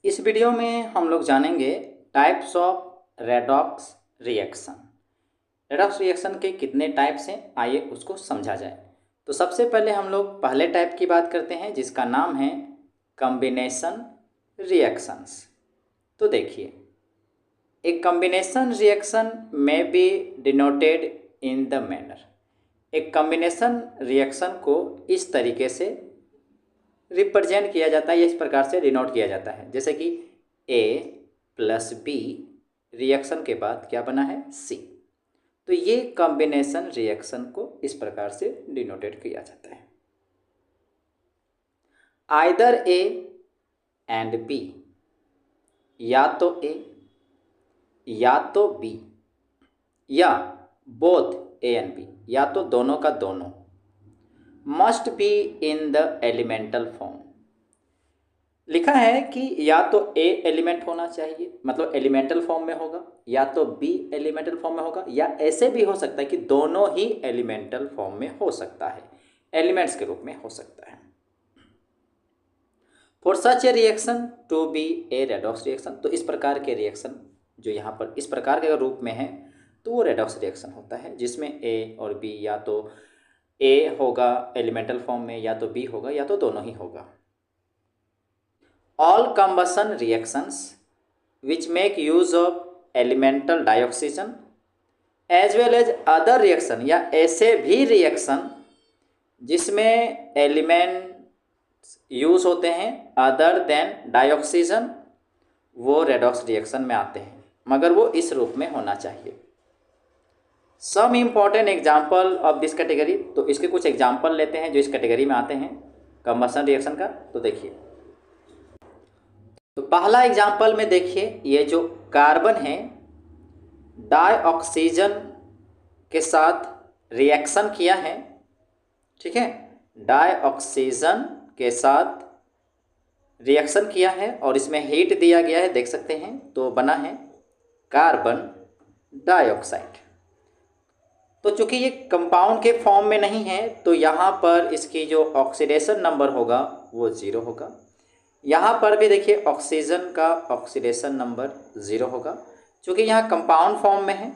इस वीडियो में हम लोग जानेंगे types of redox reaction. Redox reaction के कितने टाइप्स हैं, आइए उसको समझा जाए। तो सबसे पहले हम लोग पहले टाइप की बात करते हैं जिसका नाम है कॉम्बिनेशन रिएक्शंस। तो देखिए, एक कॉम्बिनेशन रिएक्शन में B denoted in the manner. एक कॉम्बिनेशन रिएक्शन को इस तरीके से रिप्रेजेंट किया जाता है या इस प्रकार से डिनोट किया जाता है, जैसे कि ए प्लस बी रिएक्शन के बाद क्या बना है, सी। तो ये कॉम्बिनेशन रिएक्शन को इस प्रकार से डिनोटेड किया जाता है। आइदर ए एंड बी, या तो ए या तो बी, या बोथ ए एंड बी, या तो दोनों का दोनों, must be in the elemental form. लिखा है कि या तो ए एलिमेंट होना चाहिए, मतलब एलिमेंटल फॉर्म में होगा, या तो बी एलिमेंटल फॉर्म में होगा, या ऐसे भी हो सकता है कि दोनों ही एलिमेंटल फॉर्म में हो सकता है, एलिमेंट्स के रूप में हो सकता है। For such a reaction to be a redox reaction, तो इस प्रकार के रिएक्शन जो यहाँ पर इस प्रकार के रूप में है तो वो रेडॉक्स रिएक्शन होता है, जिसमें ए और बी, या तो ए होगा एलिमेंटल फॉर्म में, या तो बी होगा, या तो दोनों ही होगा। All combustion reactions which make use of elemental dioxygen as well as other reaction, या ऐसे भी रिएक्शन जिसमें एलिमेंट यूज होते हैं अदर देन डाइऑक्सीजन, वो रेडॉक्स रिएक्शन में आते हैं, मगर वो इस रूप में होना चाहिए। Some important example of this category, तो इसके कुछ एग्जाम्पल लेते हैं जो इस कैटेगरी में आते हैं कंबशन रिएक्शन का। तो देखिए, तो पहला एग्जाम्पल में देखिए, ये जो कार्बन है डाइऑक्सीजन के साथ रिएक्शन किया है, ठीक है, डाइऑक्सीजन के साथ रिएक्शन किया है और इसमें हीट दिया गया है, देख सकते हैं, तो बना है कार्बन डाइऑक्साइड। तो चूंकि ये कंपाउंड के फॉर्म में नहीं है तो यहाँ पर इसकी जो ऑक्सीडेशन नंबर होगा वो 0 होगा। यहाँ पर भी देखिए ऑक्सीजन का ऑक्सीडेशन नंबर 0 होगा, चूँकि यहाँ कंपाउंड फॉर्म में है।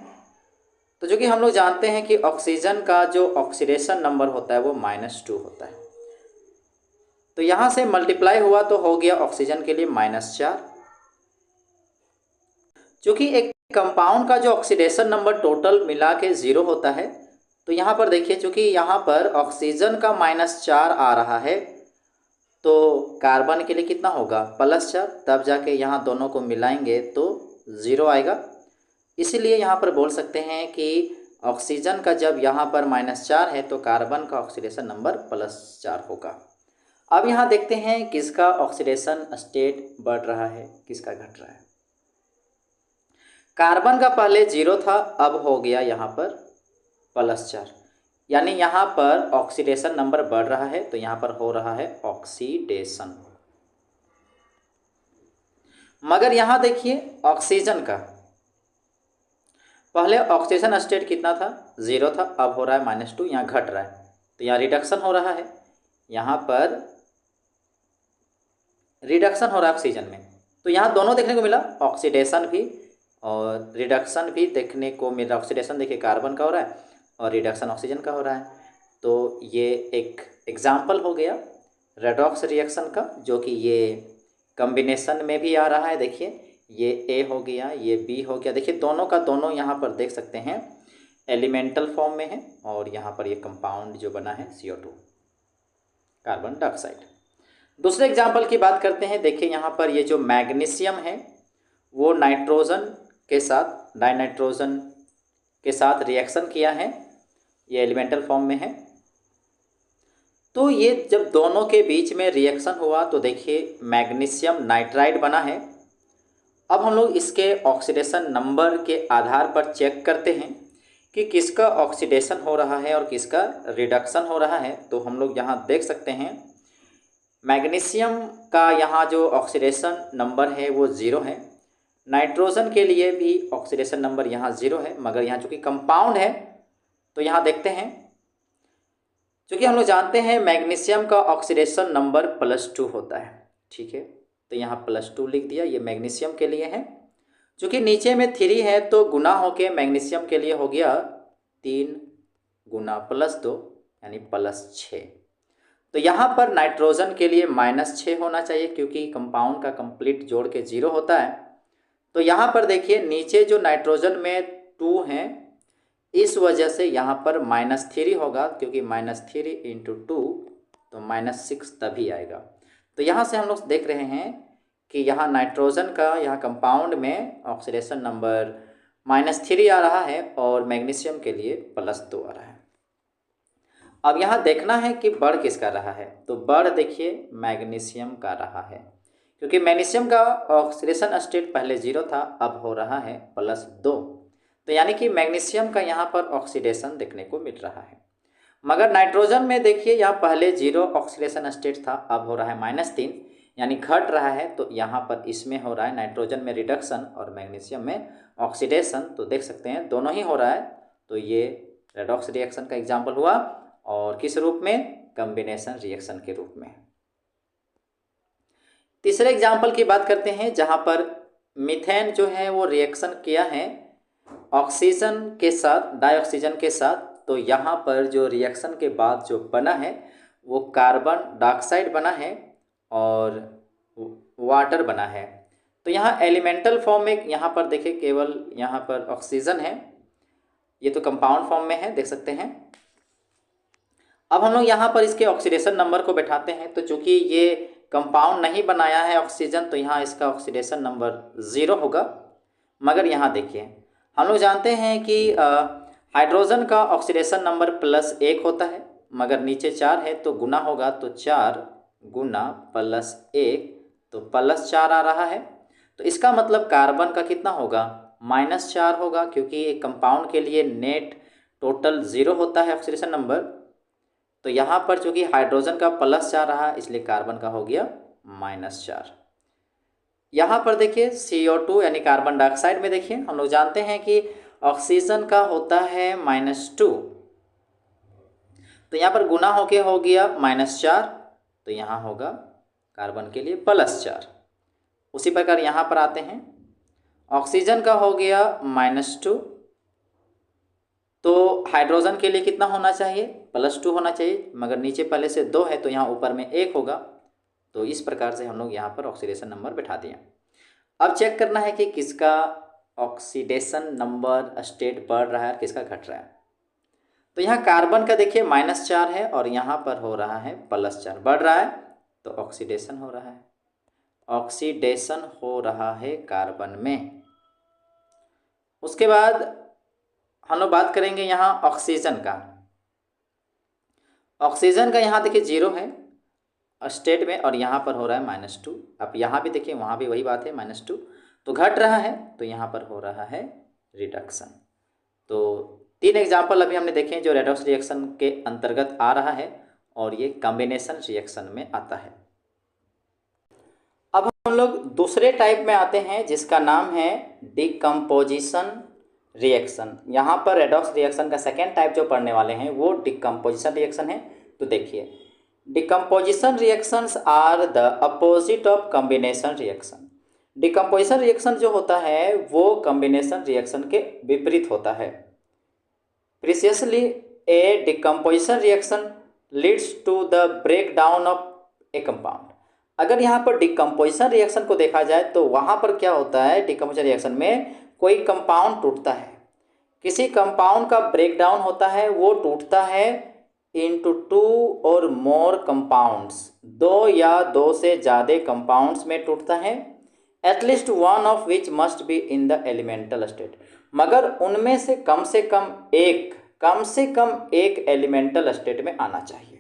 तो चूँकि हम लोग जानते हैं कि ऑक्सीजन का जो ऑक्सीडेशन नंबर होता है वो -2 होता है, तो यहाँ से मल्टीप्लाई हुआ तो हो गया ऑक्सीजन के लिए -4। चूँकि एक कंपाउंड का जो ऑक्सीडेशन नंबर टोटल मिला के 0 होता है, तो यहाँ पर देखिए, चूँकि यहाँ पर ऑक्सीजन का -4 आ रहा है तो कार्बन के लिए कितना होगा, +4, तब जाके यहाँ दोनों को मिलाएंगे तो 0 आएगा। इसीलिए यहाँ पर बोल सकते हैं कि ऑक्सीजन का जब यहाँ पर -4 है तो कार्बन का ऑक्सीडेशन नंबर +4 होगा। अब यहाँ देखते हैं किसका ऑक्सीडेशन स्टेट बढ़ रहा है, किसका घट रहा है। कार्बन का पहले 0 था, अब हो गया यहाँ पर +4, यानी यहाँ पर ऑक्सीडेशन नंबर बढ़ रहा है, तो यहाँ पर हो रहा है ऑक्सीडेशन। मगर यहाँ देखिए ऑक्सीजन का पहले ऑक्सीडेशन स्टेट कितना था, 0 था, अब हो रहा है -2, यहाँ घट रहा है, तो यहाँ रिडक्शन हो रहा है, यहाँ पर रिडक्शन हो रहा है ऑक्सीजन में। तो यहाँ दोनों देखने को मिला, ऑक्सीडेशन भी और रिडक्शन भी देखने को मिल रहा। ऑक्सीडेशन देखिए कार्बन का हो रहा है और रिडक्शन ऑक्सीजन का हो रहा है। तो ये एक एग्जाम्पल हो गया रेडॉक्स रिएक्शन का, जो कि ये कॉम्बिनेशन में भी आ रहा है। देखिए ये ए हो गया, ये बी हो गया, देखिए दोनों का दोनों यहाँ पर देख सकते हैं एलिमेंटल फॉर्म में है, और यहाँ पर ये कंपाउंड जो बना है CO2 कार्बन डाइऑक्साइड। दूसरे एग्जाम्पल की बात करते हैं। देखिए यहाँ पर ये जो मैग्नीशियम है वो नाइट्रोजन के साथ, डाइनाइट्रोजन के साथ रिएक्शन किया है, ये एलिमेंटल फॉर्म में है। तो ये जब दोनों के बीच में रिएक्शन हुआ तो देखिए मैग्नीशियम नाइट्राइड बना है। अब हम लोग इसके ऑक्सीडेशन नंबर के आधार पर चेक करते हैं कि किसका ऑक्सीडेशन हो रहा है और किसका रिडक्शन हो रहा है। तो हम लोग यहाँ देख सकते हैं मैग्नीशियम का यहाँ जो ऑक्सीडेशन नंबर है वो 0 है, नाइट्रोजन के लिए भी ऑक्सीडेशन नंबर यहाँ 0 है, मगर यहाँ चूँकि कंपाउंड है तो यहाँ देखते हैं, चूँकि हम लोग जानते हैं मैग्नीशियम का ऑक्सीडेशन नंबर +2 होता है, ठीक है। तो यहाँ +2 लिख दिया, ये मैग्नीशियम के लिए है। चूँकि नीचे में 3 है तो गुना होके मैग्नीशियम के लिए हो गया 3 गुना +2 यानी +6। तो यहाँ पर नाइट्रोजन के लिए -6 होना चाहिए क्योंकि कंपाउंड का कंप्लीट जोड़ के 0 होता है। तो यहाँ पर देखिए नीचे जो नाइट्रोजन में 2 हैं, इस वजह से यहाँ पर -3 होगा क्योंकि -3 × 2 तो -6 तभी आएगा। तो यहाँ से हम लोग देख रहे हैं कि यहाँ नाइट्रोजन का यहाँ कंपाउंड में ऑक्सीडेशन नंबर -3 आ रहा है और मैग्नीशियम के लिए +2 आ रहा है। अब यहाँ देखना है कि बढ़ किसका रहा है, तो बढ़ देखिए मैग्नीशियम का रहा है क्योंकि मैग्नीशियम का ऑक्सीडेशन स्टेट पहले 0 था, अब हो रहा है +2। तो यानी कि मैग्नीशियम का यहाँ पर ऑक्सीडेशन देखने को मिल रहा है। मगर नाइट्रोजन में देखिए यहाँ पहले 0 ऑक्सीडेशन स्टेट था, अब हो रहा है -3 यानी घट रहा है। तो यहाँ पर इसमें हो रहा है नाइट्रोजन में रिडक्शन और मैग्नीशियम में ऑक्सीडेशन। तो देख सकते हैं दोनों ही हो रहा है। तो ये रेडॉक्स रिएक्शन का एग्जाम्पल हुआ और किस रूप में, कम्बिनेशन रिएक्शन के रूप में। तीसरे एग्जाम्पल की बात करते हैं जहाँ पर मीथेन जो है वो रिएक्शन किया है ऑक्सीजन के साथ, डाइऑक्सीजन के साथ। तो यहाँ पर जो रिएक्शन के बाद जो बना है वो कार्बन डाइऑक्साइड बना है और वाटर बना है। तो यहाँ एलिमेंटल फॉर्म में यहाँ पर देखिए केवल यहाँ पर ऑक्सीजन है, ये तो कंपाउंड फॉर्म में है, देख सकते हैं। अब हम लोग यहाँ पर इसके ऑक्सीडेशन नंबर को बैठाते हैं। तो चूँकि ये कंपाउंड नहीं बनाया है ऑक्सीजन, तो यहाँ इसका ऑक्सीडेशन नंबर 0 होगा। मगर यहाँ देखिए हम लोग जानते हैं कि हाइड्रोजन का ऑक्सीडेशन नंबर +1 होता है, मगर नीचे 4 है तो गुना होगा, तो 4 गुना +1 तो +4 आ रहा है। तो इसका मतलब कार्बन का कितना होगा, -4 होगा क्योंकि एक कंपाउंड के लिए नेट टोटल 0 होता है ऑक्सीडेशन नंबर। तो यहाँ पर चूँकि हाइड्रोजन का +4 रहा इसलिए कार्बन का हो गया -4। यहाँ पर देखिए CO2 यानी कार्बन डाइऑक्साइड में देखिए हम लोग जानते हैं कि ऑक्सीजन का होता है -2, तो यहाँ पर गुना होके हो गया -4, तो यहाँ होगा कार्बन के लिए +4। उसी प्रकार यहाँ पर आते हैं, ऑक्सीजन का हो गया -2, तो हाइड्रोजन के लिए कितना होना चाहिए, +2 होना चाहिए, मगर नीचे पहले से 2 है तो यहाँ ऊपर में 1 होगा। तो इस प्रकार से हम लोग यहाँ पर ऑक्सीडेशन नंबर बैठा दिए। अब चेक करना है कि किसका ऑक्सीडेशन नंबर स्टेट बढ़ रहा है, किसका घट रहा है। तो यहाँ कार्बन का देखिए -4 है और यहाँ पर हो रहा है +4, बढ़ रहा है तो ऑक्सीडेशन हो रहा है, ऑक्सीडेशन हो रहा है कार्बन में। उसके बाद हम लोग बात करेंगे यहाँ ऑक्सीजन का। ऑक्सीजन का यहाँ देखिए 0 है स्टेट में और यहाँ पर हो रहा है -2। अब यहाँ भी देखिए वहाँ भी वही बात है -2, तो घट रहा है, तो यहाँ पर हो रहा है रिडक्शन। तो 3 एग्जाम्पल अभी हमने देखे जो रेडॉक्स रिएक्शन के अंतर्गत आ रहा है और ये कॉम्बिनेशन रिएक्शन में आता है। अब हम लोग दूसरे टाइप में आते हैं जिसका नाम है डिकम्पोजिशन रिएक्शन। यहाँ पर रेडॉक्स रिएक्शन का सेकेंड टाइप जो पढ़ने वाले हैं वो डिकम्पोजिशन रिएक्शन है। तो देखिए decomposition reactions are the opposite of combination reaction. Decomposition reaction जो होता है वो कॉम्बिनेशन रिएक्शन के विपरीत होता है। Precisely a decomposition reaction leads to the break down of a compound. अगर यहाँ पर डिकम्पोजिशन रिएक्शन को देखा जाए तो वहाँ पर क्या होता है, डिकम्पोजिशन रिएक्शन में कोई कंपाउंड टूटता है, किसी कंपाउंड का ब्रेक डाउन होता है, वो टूटता है into 2 और मोर कंपाउंड्स, 2 या 2 से ज़्यादा कंपाउंड्स में टूटता है। At least one of which must be in the elemental state, मगर उनमें से कम एक एलिमेंटल स्टेट में आना चाहिए।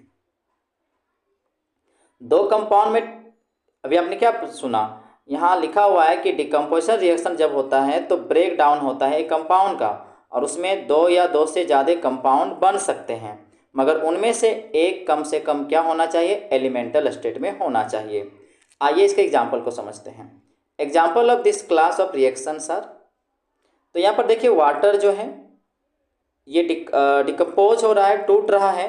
2 कंपाउंड में अभी आपने क्या सुना, यहाँ लिखा हुआ है कि डिकम्पोजिशन रिएक्शन जब होता है तो ब्रेक डाउन होता है एक कंपाउंड का और उसमें 2 या 2 से ज़्यादा कंपाउंड बन सकते हैं, मगर उनमें से एक कम से कम क्या होना चाहिए, एलिमेंटल स्टेट में होना चाहिए। आइए इसके एग्जाम्पल को समझते हैं। Example of this class of reaction sir, तो यहाँ पर देखिए वाटर जो है ये डिकम्पोज हो रहा है, टूट रहा है,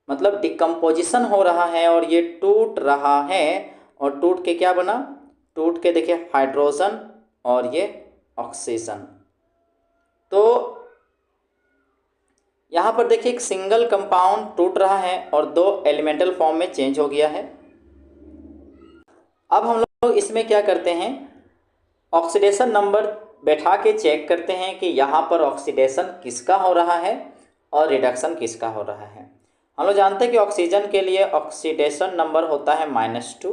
मतलब डिकम्पोजिशन हो रहा है और ये टूट रहा है। और टूट के क्या बना, टूट के देखिए हाइड्रोजन और ये ऑक्सीजन। तो यहाँ पर देखिए एक सिंगल कंपाउंड टूट रहा है और 2 एलिमेंटल फॉर्म में चेंज हो गया है। अब हम लोग इसमें क्या करते हैं, ऑक्सीडेशन नंबर बैठा के चेक करते हैं कि यहाँ पर ऑक्सीडेशन किसका हो रहा है और रिडक्शन किसका हो रहा है। हम लोग जानते हैं कि ऑक्सीजन के लिए ऑक्सीडेशन नंबर होता है -2।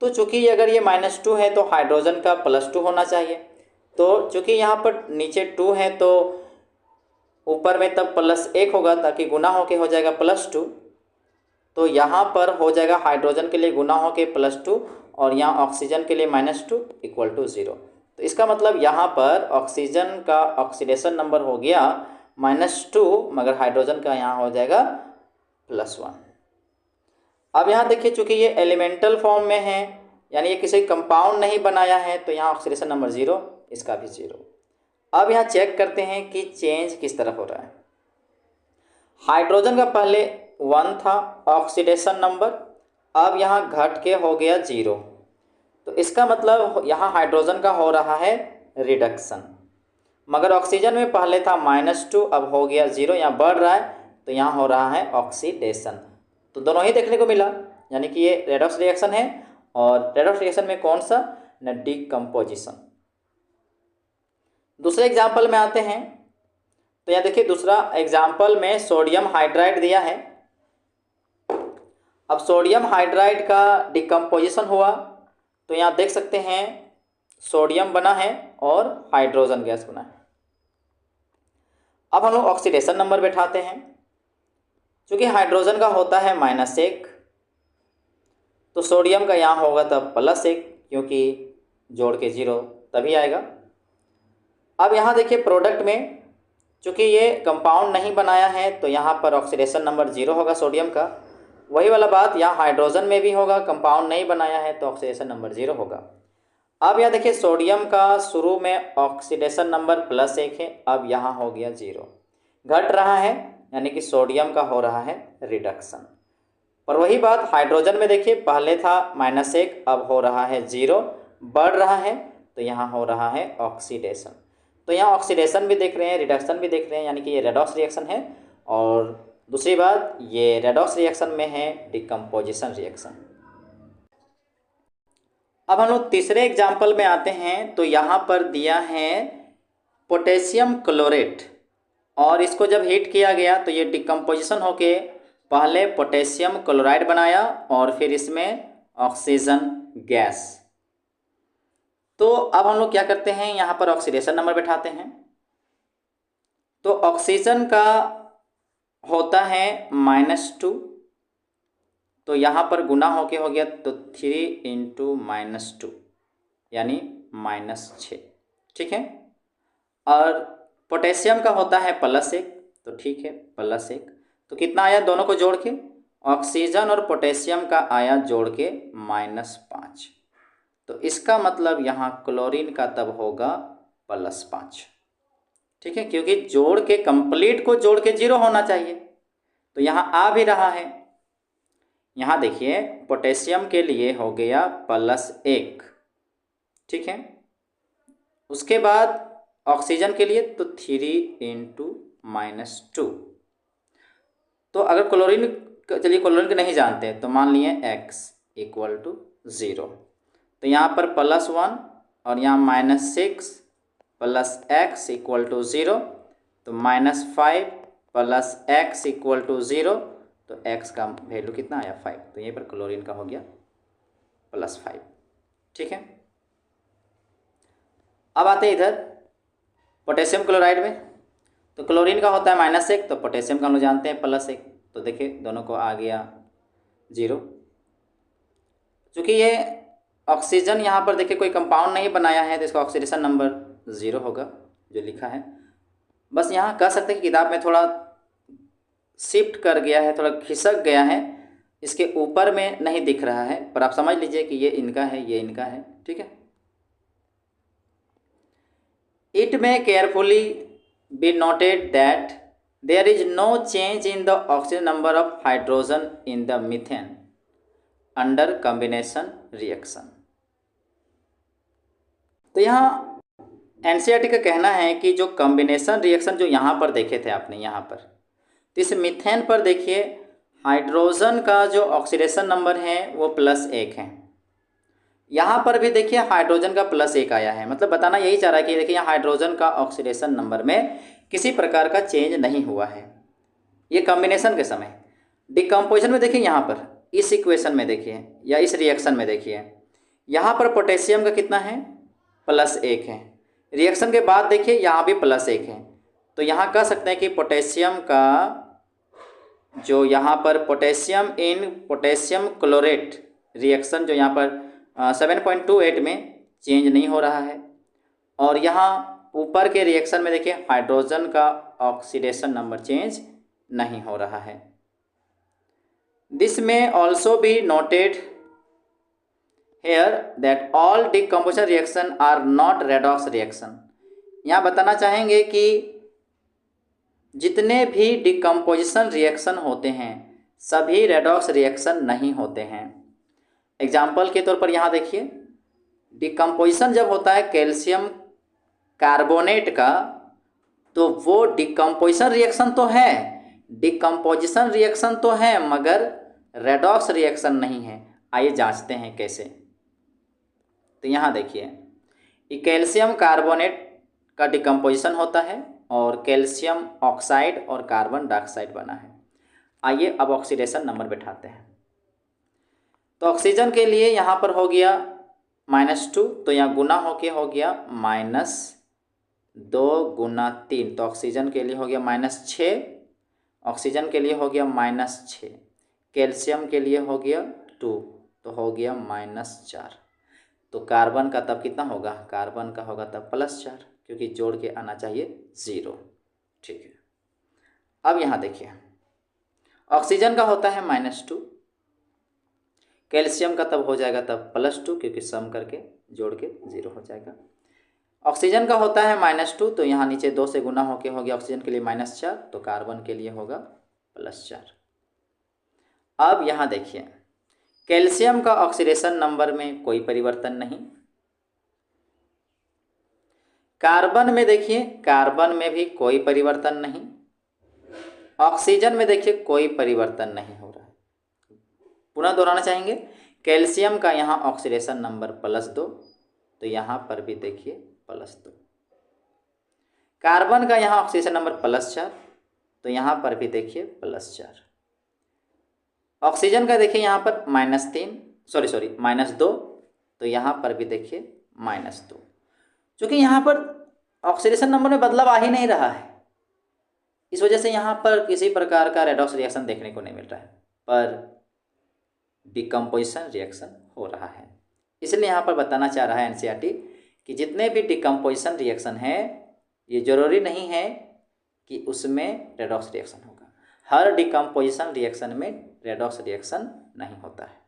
तो चूंकि अगर ये -2 है तो हाइड्रोजन का +2 होना चाहिए। तो चूंकि यहाँ पर नीचे 2 है तो ऊपर में तब +1 होगा, ताकि गुना होके हो जाएगा +2। तो यहाँ पर हो जाएगा हाइड्रोजन के लिए गुना होके +2 और यहाँ ऑक्सीजन के लिए -2 = 0। तो इसका मतलब यहाँ पर ऑक्सीजन का ऑक्सीडेशन नंबर हो गया -2, मगर हाइड्रोजन का यहाँ हो जाएगा +1। अब यहाँ देखिए चूंकि ये एलिमेंटल फॉर्म में है, यानी ये किसी कंपाउंड नहीं बनाया है, तो यहाँ ऑक्सीडेशन नंबर 0, इसका भी 0। अब यहाँ चेक करते हैं कि चेंज किस तरह हो रहा है। हाइड्रोजन का पहले 1 था ऑक्सीडेशन नंबर, अब यहाँ घट के हो गया 0। तो इसका मतलब यहाँ हाइड्रोजन का हो रहा है रिडक्शन। मगर ऑक्सीजन में पहले था -2, अब हो गया 0, यहाँ बढ़ रहा है, तो यहाँ हो रहा है ऑक्सीडेशन। तो दोनों ही देखने को मिला, यानी कि ये रेडॉक्स रिएक्शन है। और रेडॉक्स रिएक्शन में कौन सा, न डिकम्पोजिशन। दूसरे एग्जाम्पल में आते हैं। तो यहाँ देखिए दूसरा एग्जाम्पल में सोडियम हाइड्राइड दिया है। अब सोडियम हाइड्राइड का डिकम्पोजिशन हुआ, तो यहाँ देख सकते हैं सोडियम बना है और हाइड्रोजन गैस बना है। अब हम लोग ऑक्सीडेशन नंबर बैठाते हैं। चूँकि हाइड्रोजन का होता है -1, तो सोडियम का यहाँ होगा तब +1, क्योंकि जोड़ के 0 तभी आएगा। अब यहाँ देखिए प्रोडक्ट में चूँकि ये कंपाउंड नहीं बनाया है, तो यहाँ पर ऑक्सीडेशन नंबर 0 होगा सोडियम का। वही वाला बात यहाँ हाइड्रोजन में भी होगा, कंपाउंड नहीं बनाया है तो ऑक्सीडेशन नंबर 0 होगा। अब यहाँ देखिए सोडियम का शुरू में ऑक्सीडेशन नंबर +1 है, अब यहाँ हो गया 0, घट रहा है, यानी कि सोडियम का हो रहा है रिडक्शन। पर वही बात हाइड्रोजन में देखिए पहले था -1, अब हो रहा है 0, बढ़ रहा है, तो यहाँ हो रहा है ऑक्सीडेशन। तो यहाँ ऑक्सीडेशन भी देख रहे हैं, रिडक्शन भी देख रहे हैं, यानी कि ये रेडॉक्स रिएक्शन है। और दूसरी बात, ये रेडॉक्स रिएक्शन में है डिकम्पोजिशन रिएक्शन। अब हम लोग तीसरे एग्जाम्पल में आते हैं। तो यहाँ पर दिया है पोटेशियम क्लोरेट, और इसको जब हीट किया गया तो ये डिकम्पोजिशन होके पहले पोटेशियम क्लोराइड बनाया और फिर इसमें ऑक्सीजन गैस। तो अब हम लोग क्या करते हैं, यहाँ पर ऑक्सीडेशन नंबर बैठाते हैं। तो ऑक्सीजन का होता है -2, तो यहाँ पर गुना होके हो गया, तो 3 × -2 यानी -6, ठीक है। और पोटेशियम का होता है +1, तो ठीक है +1। तो कितना आया दोनों को जोड़ के, ऑक्सीजन और पोटेशियम का आया जोड़ के -5। तो इसका मतलब यहाँ क्लोरीन का तब होगा +5, ठीक है, क्योंकि जोड़ के कंप्लीट को जोड़ के 0 होना चाहिए, तो यहाँ आ भी रहा है। यहाँ देखिए पोटेशियम के लिए हो गया +1, ठीक है। उसके बाद ऑक्सीजन के लिए तो 3 × -2। तो अगर क्लोरीन, चलिए क्लोरीन को नहीं जानते तो मान लिए x = 0। तो यहाँ पर +1 और यहाँ -6 + x = 0, तो -5 + x = 0, तो x का वैल्यू कितना आया 5। तो यहीं पर क्लोरीन का हो गया +5, ठीक है। अब आते हैं इधर पोटेशियम क्लोराइड में। तो क्लोरीन का होता है -1, तो पोटेशियम का हम लोग जानते हैं +1, तो देखिए दोनों को आ गया 0। चूँकि ये ऑक्सीजन यहाँ पर देखिए कोई कंपाउंड नहीं बनाया है, तो इसका ऑक्सीडेशन नंबर 0 होगा जो लिखा है। बस यहाँ कह सकते हैं कि किताब में थोड़ा शिफ्ट कर गया है, थोड़ा खिसक गया है, इसके ऊपर में नहीं दिख रहा है, पर आप समझ लीजिए कि ये इनका है, ये इनका है, ठीक है। It may carefully be noted that there is no change in the oxygen number of hydrogen in the methane under combination reaction. तो यहाँ एनसीईआरटी का कहना है कि जो कॉम्बिनेशन रिएक्शन जो यहाँ पर देखे थे आपने यहाँ पर, तो इस मीथेन पर देखिए हाइड्रोजन का जो ऑक्सीडेशन नंबर है वो +1 है। यहाँ पर भी देखिए हाइड्रोजन का +1 आया है, मतलब बताना यही चाह रहा है कि देखिए यहाँ हाइड्रोजन का ऑक्सीडेशन नंबर में किसी प्रकार का चेंज नहीं हुआ है, ये कॉम्बिनेशन के समय। डिकम्पोजिशन में देखिए यहाँ पर इस इक्वेशन में देखिए या इस रिएक्शन में देखिए यहाँ पर पोटेशियम का कितना है, +1 है। रिएक्शन के बाद देखिए यहाँ भी +1 है, तो यहाँ कह सकते हैं कि पोटेशियम का जो यहाँ पर पोटेशियम इन पोटेशियम क्लोरेट रिएक्शन जो यहाँ पर 7.28 में चेंज नहीं हो रहा है। और यहाँ ऊपर के रिएक्शन में देखिए हाइड्रोजन का ऑक्सीडेशन नंबर चेंज नहीं हो रहा है। This may also be noted here that all decomposition reaction are not redox reaction. यहाँ बताना चाहेंगे कि जितने भी डिकम्पोजिशन रिएक्शन होते हैं सभी रेडॉक्स रिएक्शन नहीं होते हैं। एग्जाम्पल के तौर पर यहाँ देखिए डिकम्पोजिशन जब होता है कैल्शियम कार्बोनेट का, तो वो डिकम्पोजिशन रिएक्शन तो है, डिकम्पोजिशन रिएक्शन तो है मगर रेडॉक्स रिएक्शन नहीं है। आइए जांचते हैं कैसे। तो यहाँ देखिए कैल्शियम कार्बोनेट का डिकम्पोजिशन होता है और कैल्शियम ऑक्साइड और कार्बन डाइऑक्साइड बना है। आइए अब ऑक्सीडेशन नंबर बैठाते हैं। तो ऑक्सीजन के लिए यहाँ पर हो गया -2, तो यहाँ गुना होके हो गया -2 × 3, तो ऑक्सीजन के लिए हो गया -6, ऑक्सीजन के लिए हो गया -6, कैल्शियम के लिए हो गया 2, तो हो गया -4। तो कार्बन का तब कितना होगा, कार्बन का होगा तब +4, क्योंकि जोड़ के आना चाहिए 0। ठीक है, अब यहाँ देखिए ऑक्सीजन का होता है -2, कैल्शियम का तब हो जाएगा तब +2, क्योंकि सम करके जोड़ के 0 हो जाएगा। ऑक्सीजन का होता है -2, तो यहाँ नीचे 2 से गुना होके हो गया ऑक्सीजन के लिए -4, तो कार्बन के लिए होगा +4। अब यहाँ देखिए कैल्शियम का ऑक्सीडेशन नंबर में कोई परिवर्तन नहीं। कार्बन में देखिए कार्बन में भी कोई परिवर्तन नहीं। ऑक्सीजन में देखिए कोई परिवर्तन नहीं हो रहा है। पुनः दोहराना चाहेंगे, कैल्शियम का यहाँ ऑक्सीडेशन नंबर +2, तो यहाँ पर भी देखिए +2। कार्बन का यहाँ ऑक्सीडेशन नंबर +4, तो यहाँ पर भी देखिए +4। ऑक्सीजन का देखिए यहाँ पर -2, तो यहाँ पर भी देखिए -2। चूँकि यहाँ पर ऑक्सीडेशन नंबर में बदलाव आ ही नहीं रहा है, इस वजह से यहाँ पर किसी प्रकार का रेडॉक्स रिएक्शन देखने को नहीं मिल रहा है, पर डिकम्पोजिशन रिएक्शन हो रहा है। इसलिए यहाँ पर बताना चाह रहा है एनसीईआरटी कि जितने भी डिकम्पोजिशन रिएक्शन है ये ज़रूरी नहीं है कि उसमें रेडॉक्स रिएक्शन होगा। हर डिकम्पोजिशन रिएक्शन में रेडॉक्स रिएक्शन नहीं होता है।